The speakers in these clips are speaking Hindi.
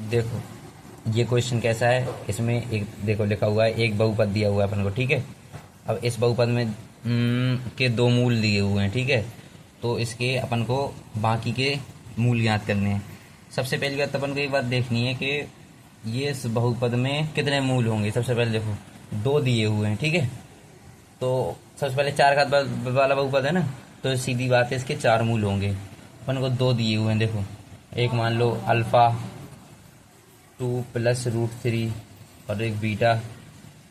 देखो ये क्वेश्चन कैसा है, इसमें एक देखो लिखा हुआ है, एक बहुपद दिया हुआ है अपन को, ठीक है। अब इस बहुपद में के दो मूल दिए हुए हैं, ठीक है। तो इसके अपन को बाकी के मूल ज्ञात करने हैं। सबसे पहली बात अपन को एक बात देखनी है कि ये इस बहुपद में कितने मूल होंगे। सबसे पहले देखो दो दिए हुए हैं, ठीक है। तो सबसे पहले चार घात वाला बहुपद है ना, तो सीधी बात है इसके चार मूल होंगे। अपन को दो दिए हुए हैं, देखो एक मान लो अल्फ़ा 2 + √3 और एक बीटा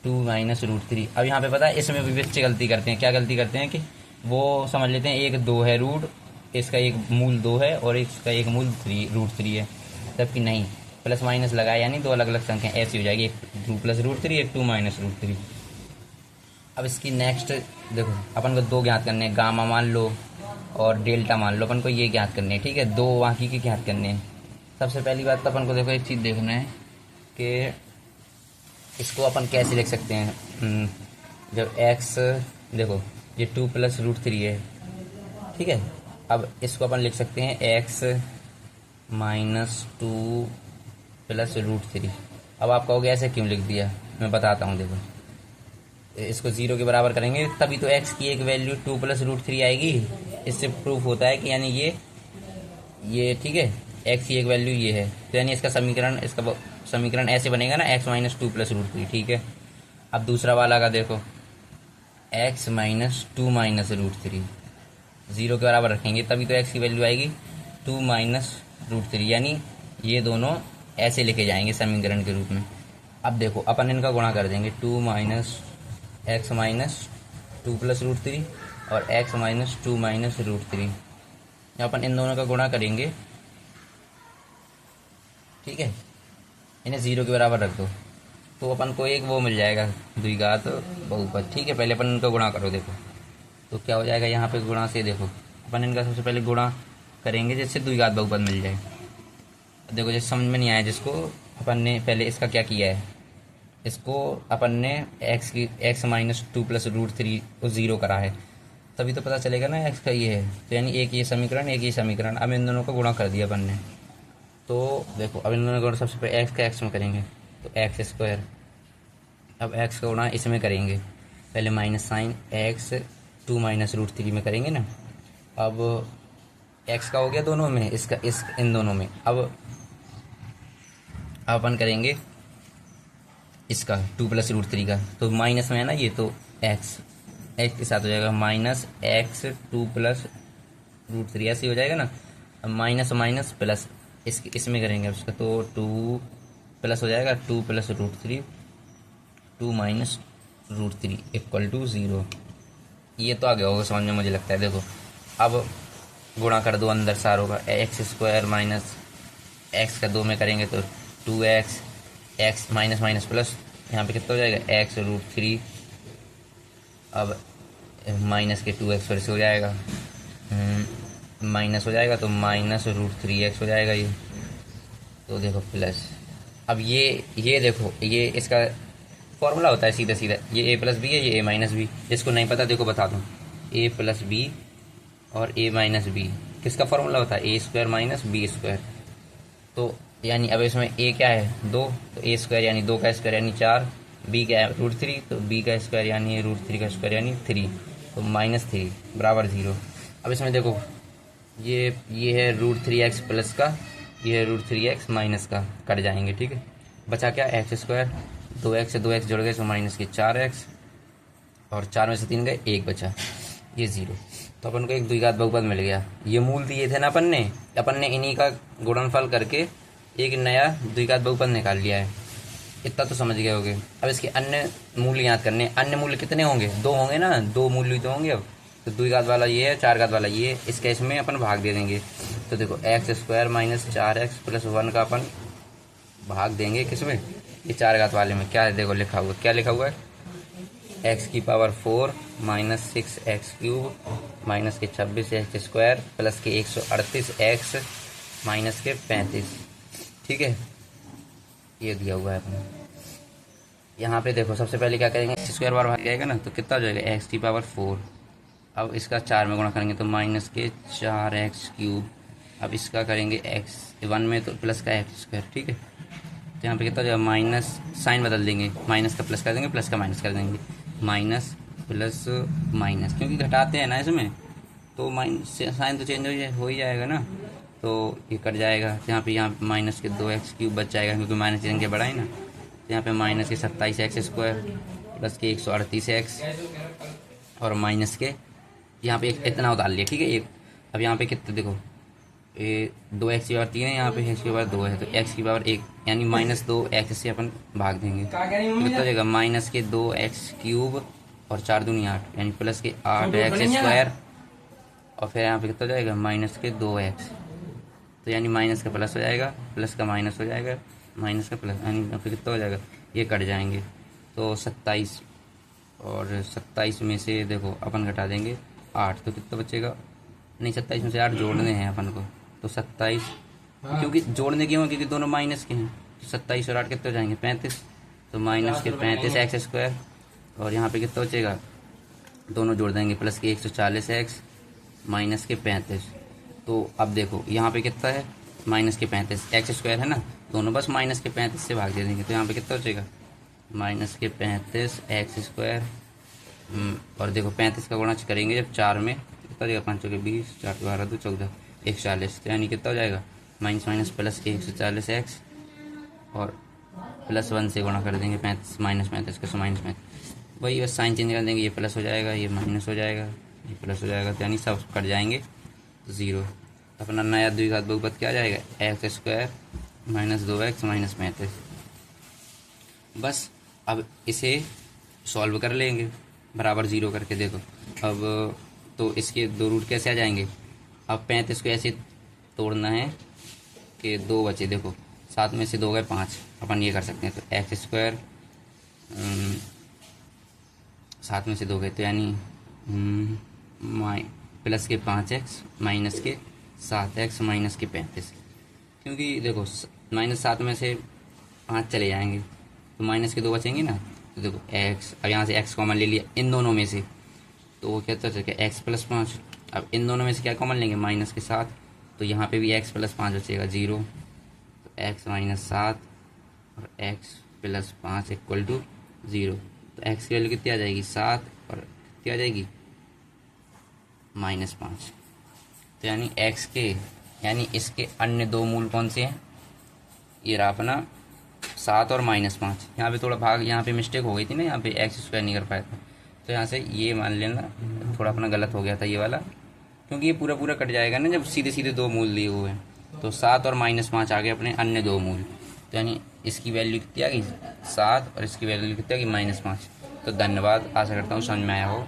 2 - √3। अब यहाँ पे पता है इसमें भी बच्चे गलती करते हैं। क्या गलती करते हैं कि वो समझ लेते हैं एक दो है रूट, इसका एक मूल दो है और इसका एक मूल √3 है, जबकि नहीं, प्लस माइनस लगाए यानी दो अलग अलग संख्या ऐसी हो जाएगी, एक 2 + √3 एक 2 - √3। अब इसकी नेक्स्ट देखो अपन को दो ज्ञात करने हैं, गामा मान लो और डेल्टा मान लो, अपन को ये ज्ञात करने हैं, ठीक है। दो बाकी के ज्ञात करने हैं। सबसे पहली बात तो अपन को देखो एक चीज़ देखना है कि इसको अपन कैसे लिख सकते हैं। जब x देखो ये 2 + √3 है, ठीक है। अब इसको अपन लिख सकते हैं x - 2 + √3। अब आप कहोगे ऐसे क्यों लिख दिया, मैं बताता हूँ। देखो इसको जीरो के बराबर करेंगे तभी तो x की एक वैल्यू 2 + √3 आएगी। इससे प्रूफ होता है कि यानी ये ठीक है, x की एक वैल्यू ये है, तो यानी इसका समीकरण ऐसे बनेगा ना, x - 2 + √3, ठीक है। अब दूसरा वाला का देखो x - 2 - √3, जीरो के बराबर रखेंगे तभी तो x की वैल्यू आएगी 2 - √3, यानी ये दोनों ऐसे लिखे जाएंगे समीकरण के रूप में। अब देखो अपन इनका गुणा कर देंगे, x - 2 + √3 और x - 2 - √3। अपन इन दोनों का गुणा करेंगे, ठीक है। इन्हें जीरो के बराबर रख दो तो अपन को एक वो मिल जाएगा द्विघात बहुपद, ठीक है। पहले अपन इनका गुणा करो, देखो तो क्या हो जाएगा यहाँ पे गुणा से। देखो अपन इनका सबसे पहले गुणा करेंगे जिससे द्विघात बहुपद मिल जाए। देखो जैसे समझ में नहीं आया जिसको, अपन ने पहले इसका क्या किया है, इसको अपन ने x - 2 + √3 को ज़ीरो करा है, तभी तो पता चलेगा ना x का ये है। तो यानी एक ये समीकरण एक ये समीकरण, अब इन दोनों को गुणा कर दिया अपन ने। तो देखो अब इन दोनों का गुणा सबसे पहले x का x में करेंगे तो x²। अब x का गुणा इसमें करेंगे, पहले माइनस साइन x 2 - √3 में करेंगे ना। अब x का हो गया दोनों में, इसका इन दोनों में। अब अपन करेंगे इसका 2 + √3 का, तो माइनस में है ना ये, तो x के साथ हो जाएगा -x 2 + √3, ऐसे ही हो जाएगा ना। अब माइनस माइनस प्लस इसमें करेंगे उसका, तो 2 प्लस हो जाएगा 2 + √3 2 - √3 = 0। ये तो आ गया होगा समझ में मुझे लगता है। देखो अब गुणा कर दो अंदर सारों का, x² - x का 2 में करेंगे तो 2x, x minus minus plus, यहाँ पे कितना हो जाएगा x √3। अब माइनस के 2x फिर से हो जाएगा, माइनस हो जाएगा तो -√3x हो जाएगा ये। तो देखो प्लस, अब ये देखो ये इसका फॉर्मूला होता है सीधा सीधा, ये a + b है, ये a - b। जिसको नहीं पता देखो बता दूँ, a + b और a - b किसका फॉर्मूला होता है, a² - b²। तो यानी अब इसमें a क्या है 2, तो a² यानी 2 का स्क्वायर यानी 4, b क्या है √3, तो b का स्क्वायर यानी √3 का स्क्वायर यानी 3, तो -3 बराबर 0। अब इसमें देखो ये है √3x प्लस का, ये है √3x माइनस का, कट जाएंगे, ठीक है। बचा क्या x², 2x से 2x जुड़ गए तो -4x, और 4 में से 3 गए 1 बचा, ये 0। तो अपन को एक द्विघात बहुपद मिल गया। ये मूल दिए थे ना अपन ने इन्हीं का गुणनफल करके एक नया द्विघात बहुपद निकाल लिया है। इतना तो समझ गए होगे। अब इसके अन्य मूल्य याद करने, अन्य मूल्य कितने होंगे, दो होंगे ना, दो मूल्य तो होंगे। अब तो द्विघात वाला ये है, चार घात वाला ये है, इसके इसमें अपन भाग दे देंगे। तो देखो x² - 4x + 1 का अपन भाग देंगे किसमें, ये चार घात वाले में। क्या है देखो लिखा हुआ, क्या लिखा हुआ है, x⁴ - 6x³ - के 26x² + के 138x - के 35, ठीक है। ये दिया हुआ है अपने यहाँ पे। देखो सबसे पहले क्या करेंगे, x² बार भाग जाएगा ना तो कितना हो जाएगा x⁴। अब इसका 4 में गुणा करेंगे तो के 4x³। अब इसका करेंगे x 1 में तो प्लस का x², ठीक है। तो यहाँ पे कितना हो जाएगा, माइनस साइन बदल देंगे, माइनस का प्लस कर देंगे, प्लस का माइनस कर देंगे, माइनस प्लस माइनस, क्योंकि घटाते हैं ना इसमें, तो माइनस साइन तो चेंज हो ही जाएगा ना, तो ये कट जाएगा। तो यहाँ पे माइनस के 2x³ बच जाएगा, क्योंकि माइनस की संख्या बढ़ाई ना। तो यहाँ पे माइनस के 27x² प्लस के 138x और माइनस के यहाँ पे इतना उतार लिया, ठीक है। एक अब यहाँ पे कितने देखो, ये 2x की पावर 3 है, यहाँ पे x की पावर 2 है, तो x की पावर 1 यानी -2x से अपन भाग देंगे, तो कितना हो जाएगा, माइनस के 2x³ और 4 दूनी 8 यानी प्लस के 8x², और फिर यहाँ पे कितना हो जाएगा, माइनस के 2x, तो यानी माइनस का प्लस हो जाएगा, प्लस का माइनस हो जाएगा, माइनस का प्लस, यानी यहाँ पे कितना हो जाएगा, ये कट जाएंगे। तो 27 और 27 में से देखो अपन घटा देंगे 8, तो कितना बचेगा, नहीं 27 में से 8 जोड़ने हैं अपन को, तो 27, क्योंकि जोड़ने क्यों है, क्योंकि दोनों माइनस के हैं, तो 27 और 8 कितने हो जाएंगे, 35, तो माइनस के 35x², और यहाँ पे कितना बचेगा, दोनों जोड़ देंगे, प्लस के 140x माइनस के 35। तो अब देखो यहाँ पे कितना है, माइनस के 35x² है ना, दोनों बस माइनस के 35 से भाग दे देंगे, तो यहाँ पे कितना बचेगा, माइनस के 35x², और देखो 35 का गुणा करेंगे जब 4 में, कितना हो जाएगा, 5 के 20, 4 के 12, 2 14, 140, तो यानी कितना हो जाएगा, माइनस माइनस प्लस के 140x और +1 से गुणा कर देंगे, 35 माइनस 35 का माइनस 35, वही बस साइन चेंज कर देंगे, ये प्लस हो जाएगा, ये माइनस हो जाएगा, ये प्लस हो जाएगा, तो यानी सब कट जाएंगे, तो 0। अपना नया द्विघात बहुपद क्या आ जाएगा, x² - 2x - 35। बस अब इसे सॉल्व कर लेंगे बराबर 0 करके, देखो अब तो इसके 2 रूट कैसे आ जाएंगे, अब 35 को ऐसे तोड़ना है कि 2 बचे, देखो 7 में से 2 गए 5, अपन ये कर सकते हैं, तो x², 7 में से 2 गए, तो यानी प्लस के 5x माइनस के 7x माइनस के 35, क्योंकि देखो -7 में से 5 चले जाएंगे, तो माइनस के 2 बचेंगे ना, तो देखो x, अब यहाँ से x कॉमन ले लिया इन दोनों में से, तो वो क्या चलेगा, x + 5, अब इन दोनों में से क्या कॉमन लेंगे, माइनस के 7, तो यहाँ पे भी x + 5 बचेगा 0, तो x - 7 और x + 5 = 0, तो x की वैल्यू कितनी आ जाएगी, 7, और कितनी आ जाएगी, -5, तो यानी x के, यानी इसके अन्य 2 मूल कौन से हैं, ये रहा अपना 7 और -5, यहाँ पे थोड़ा भाग, यहाँ पे मिस्टेक हो गई थी ना, यहाँ पे x² नहीं कर पाया था, तो यहाँ से ये मान लेना थोड़ा अपना गलत हो गया था ये वाला, क्योंकि ये पूरा पूरा कट जाएगा ना जब सीधे सीधे 2 मूल दिए हुए हैं, तो 7 और -5 आ गए अपने अन्य 2 मूल, तो यानी इसकी वैल्यू कितनी आ गई, 7, और इसकी वैल्यू कितनी आ गई, -5। तो धन्यवाद, आशा करता हूँ समझ में आया हो।